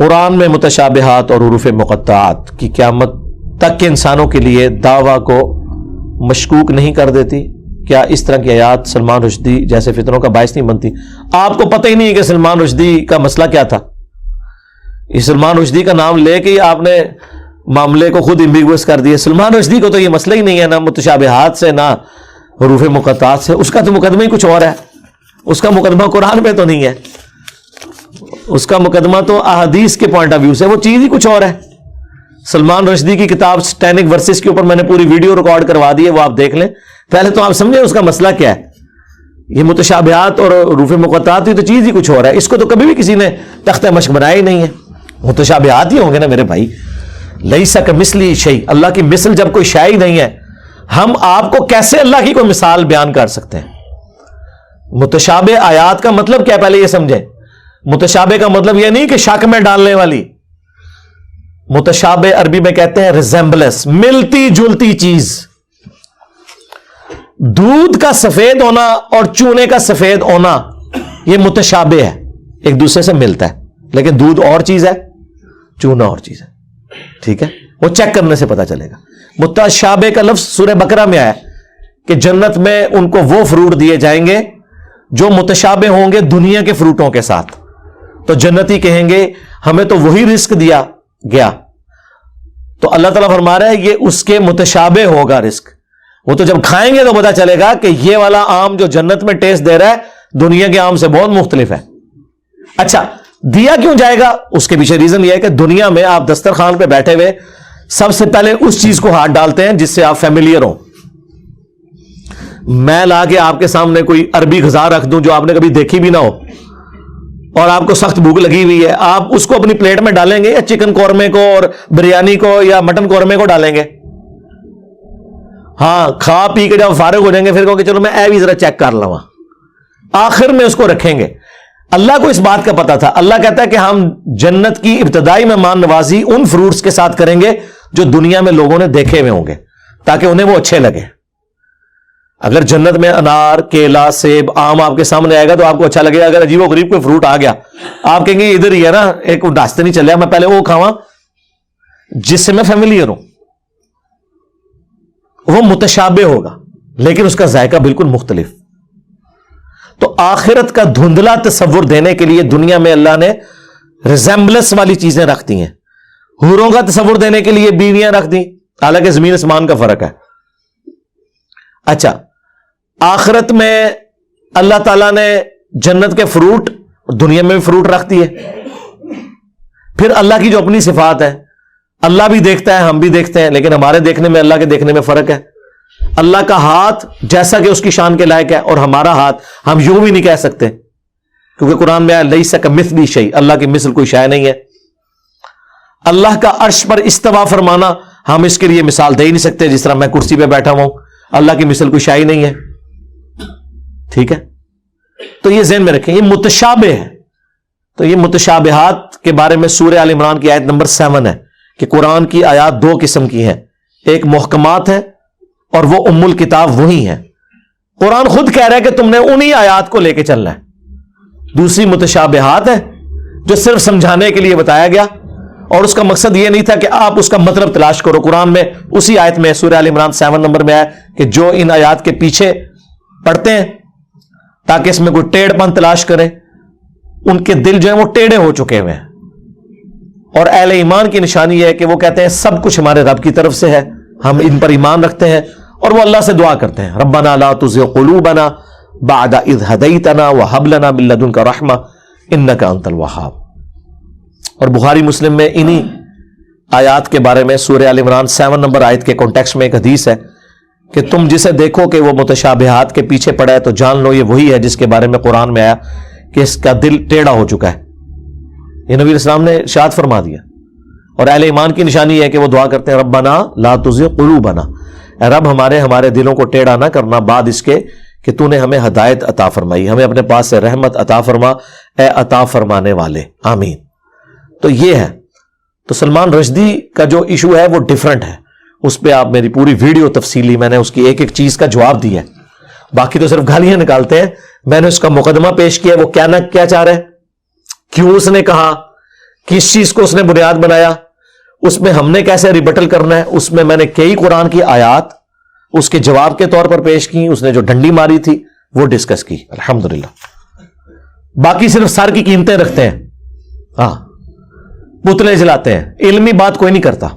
قرآن میں متشابہات اور حروف مقطعات کی قیامت تک کے انسانوں کے لیے دعویٰ کو مشکوک نہیں کر دیتی؟ کیا اس طرح کی آیات سلمان رشدی جیسے فتنوں کا باعث نہیں بنتی؟ آپ کو پتہ ہی نہیں ہے کہ سلمان رشدی کا مسئلہ کیا تھا. یہ سلمان رشدی کا نام لے کے ہی آپ نے معاملے کو خود ایمبیگوس کر دیا. سلمان رشدی کو تو یہ مسئلہ ہی نہیں ہے، نہ متشابہات سے نہ حروف مقطعات سے. اس کا تو مقدمہ ہی کچھ اور ہے. اس کا مقدمہ قرآن میں تو نہیں ہے، اس کا مقدمہ تو احادیث کے پوائنٹ آف ویو سے وہ چیز ہی کچھ اور ہے. سلمان رشدی کی کتاب سٹینک ورسز کے اوپر میں نے پوری ویڈیو ریکارڈ کروا دی ہے، وہ آپ دیکھ لیں. پہلے تو آپ سمجھیں اس کا مسئلہ کیا ہے. یہ متشابہات اور حروف مقطعات تو چیز ہی کچھ اور ہے. اس کو تو کبھی بھی کسی نے تختہ مشق بنایا ہی نہیں ہے. متشابہات ہی ہوں گے نا میرے بھائی. لیس کمثلہ شیء، اللہ کی مثل جب کوئی شے ہی نہیں ہے، ہم آپ کو کیسے اللہ کی کوئی مثال بیان کر سکتے ہیں؟ متشابہ آیات کا مطلب کیا ہے پہلے یہ سمجھیں. متشابہ کا مطلب یہ نہیں کہ شک میں ڈالنے والی. متشابہ عربی میں کہتے ہیں ریزمبلنس، ملتی جلتی چیز. دودھ کا سفید ہونا اور چونے کا سفید ہونا یہ متشابہ ہے، ایک دوسرے سے ملتا ہے. لیکن دودھ اور چیز ہے، چونا اور چیز ہے. ٹھیک ہے، وہ چیک کرنے سے پتا چلے گا. متشابہ کا لفظ سورہ بقرہ میں آیا کہ جنت میں ان کو وہ فروٹ دیے جائیں گے جو متشابہ ہوں گے دنیا کے فروٹوں کے ساتھ. تو جنتی کہیں گے ہمیں تو وہی رزق دیا گیا. تو اللہ تعالیٰ فرما رہا ہے یہ اس کے متشابہ ہوگا رزق. وہ تو جب کھائیں گے تو پتا چلے گا کہ یہ والا آم جو جنت میں ٹیسٹ دے رہا ہے دنیا کے آم سے بہت مختلف ہے. اچھا، دیا کیوں جائے گا؟ اس کے پیچھے ریزن یہ ہے کہ دنیا میں آپ دسترخوان پہ بیٹھے ہوئے سب سے پہلے اس چیز کو ہاتھ ڈالتے ہیں جس سے آپ فیملیئر ہو. میں لا کے آپ کے سامنے کوئی عربی غذا رکھ دوں جو آپ نے کبھی دیکھی بھی نہ ہو اور آپ کو سخت بھوک لگی ہوئی ہے، آپ اس کو اپنی پلیٹ میں ڈالیں گے یا چکن قورمے کو اور بریانی کو یا مٹن قورمے کو ڈالیں گے؟ ہاں، کھا پی کے جب فارغ ہو جائیں گے پھر کہو کہ چلو میں بھی ذرا چیک کر لوں. آخر میں اس کو رکھیں گے. اللہ کو اس بات کا پتا تھا. اللہ کہتا ہے کہ ہم جنت کی ابتدائی مہمان نوازی ان فروٹس کے ساتھ کریں گے جو دنیا میں لوگوں نے دیکھے ہوئے ہوں گے تاکہ انہیں وہ اچھے لگے. اگر جنت میں انار، کیلا، سیب، آم آپ کے سامنے آئے گا تو آپ کو اچھا لگے گا. اگر عجیب و غریب کوئی فروٹ آ گیا آپ کہیں گے ادھر ہی ہے نا، ایک راستے نہیں چلے، میں پہلے وہ کھاواں جس سے میں فیملیئر ہوں. وہ متشابہ ہوگا لیکن اس کا ذائقہ بالکل مختلف. تو آخرت کا دھندلا تصور دینے کے لیے دنیا میں اللہ نے ریزمبلنس والی چیزیں رکھ دی ہیں. حوروں کا تصور دینے کے لیے بیویاں رکھ دی، حالانکہ زمین آسمان کا فرق ہے. اچھا، آخرت میں اللہ تعالیٰ نے جنت کے فروٹ دنیا میں بھی فروٹ رکھ دیے. پھر اللہ کی جو اپنی صفات ہے، اللہ بھی دیکھتا ہے، ہم بھی دیکھتے ہیں، لیکن ہمارے دیکھنے میں اللہ کے دیکھنے میں فرق ہے. اللہ کا ہاتھ جیسا کہ اس کی شان کے لائق ہے اور ہمارا ہاتھ ہم یوں بھی نہیں کہہ سکتے کیونکہ قرآن میں لیس کمثلہ شیء، اللہ کی مثل کوئی شے نہیں ہے. اللہ کا عرش پر استوا فرمانا ہم اس کے لیے مثال دے ہی نہیں سکتے، جس طرح میں کرسی پہ بیٹھا ہوں اللہ کی مثل کوئی شے ہی نہیں ہے. ٹھیک ہے، تو یہ ذہن میں رکھیں یہ متشابہ ہے. تو یہ متشابہات کے بارے میں سورہ آل عمران کی آیت نمبر 7 ہے کہ قرآن کی آیات دو قسم کی ہیں، ایک محکمات ہے اور وہ ام الکتاب وہی ہیں. قرآن خود کہہ رہا ہے کہ تم نے انہی آیات کو لے کے چلنا ہے. دوسری متشابہات ہے جو صرف سمجھانے کے لیے بتایا گیا اور اس کا مقصد یہ نہیں تھا کہ آپ اس کا مطلب تلاش کرو. قرآن میں اسی آیت میں سورہ آل عمران 7 نمبر میں آیا کہ جو ان آیات کے پیچھے پڑھتے ہیں تاکہ اس میں کوئی ٹیڑھ پن تلاش کریں، ان کے دل جو ہیں وہ ٹیڑھے ہو چکے ہوئے ہیں. اور اہل ایمان کی نشانی یہ ہے کہ وہ کہتے ہیں سب کچھ ہمارے رب کی طرف سے ہے، ہم ان پر ایمان رکھتے ہیں اور وہ اللہ سے دعا کرتے ہیں ربنا لا تزغ قلوبنا بعد اذ ہدیتنا وہب لنا من لدنک رحمہ انک انت الوہاب. اور بخاری مسلم میں انہی آیات کے بارے میں سورہ آل عمران 7 نمبر آیت کے کانٹیکسٹ میں ایک حدیث ہے کہ تم جسے دیکھو کہ وہ متشابہات کے پیچھے پڑا ہے تو جان لو یہ وہی ہے جس کے بارے میں قرآن میں آیا کہ اس کا دل ٹیڑھا ہو چکا ہے. یہ نبی اسلام نے ارشاد فرما دیا. اور اہل ایمان کی نشانی ہے کہ وہ دعا کرتے ہیں ربنا لا تزغ قلوبنا، اے رب ہمارے دلوں کو ٹیڑھا نہ کرنا بعد اس کے کہ تو نے ہمیں ہدایت عطا فرمائی، ہمیں اپنے پاس سے رحمت عطا فرما اے عطا فرمانے والے، آمین. تو یہ ہے. تو سلمان رشدی کا جو ایشو ہے وہ ڈیفرنٹ ہے، اس پہ آپ میری پوری ویڈیو تفصیلی میں نے اس کی ایک ایک چیز کا جواب دیا ہے. باقی تو صرف گالیاں نکالتے ہیں. میں نے اس کا مقدمہ پیش کیا وہ کیا چاہ رہے ہیں، کیوں اس نے کہا کس چیز کو اس نے بنیاد بنایا, اس میں ہم نے کیسے ریبٹل کرنا ہے, اس میں میں نے کئی قرآن کی آیات اس کے جواب کے طور پر پیش کی, اس نے جو ڈنڈی ماری تھی وہ ڈسکس کی الحمدللہ. باقی صرف سر کی قیمتیں رکھتے ہیں, ہاں پتلے جلاتے ہیں, علمی بات کوئی نہیں کرتا.